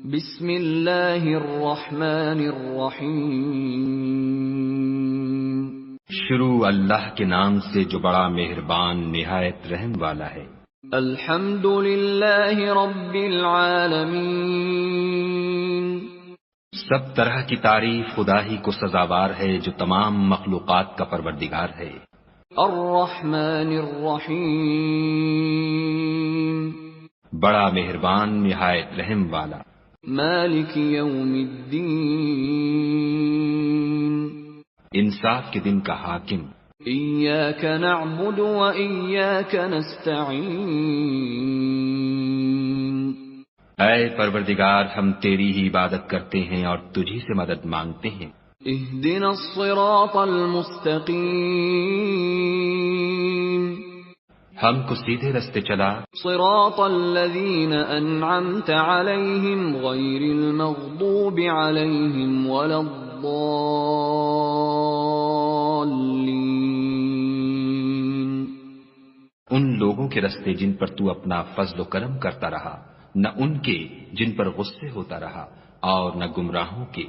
بسم اللہ الرحمن الرحیم۔ شروع اللہ کے نام سے جو بڑا مہربان نہایت رحم والا ہے۔ الحمد للہ رب العالمین۔ سب طرح کی تعریف خدا ہی کو سزاوار ہے جو تمام مخلوقات کا پروردگار ہے۔ الرحمن الرحیم۔ بڑا مہربان نہایت رحم والا۔ مالک یوم الدین۔ انصاف کے دن کا حاکم۔ ایاک نعبد و ایاک نستعین۔ اے پروردگار ہم تیری ہی عبادت کرتے ہیں اور تجھی سے مدد مانگتے ہیں۔ اہدنا الصراط المستقیم۔ ہم کو سیدھے رستے چلا۔ صراط الذین انعمت علیہم غیر المغضوب علیہم ولا الضالین۔ ان لوگوں کے رستے جن پر تو اپنا فضل و کرم کرتا رہا، نہ ان کے جن پر غصے ہوتا رہا، اور نہ گمراہوں کے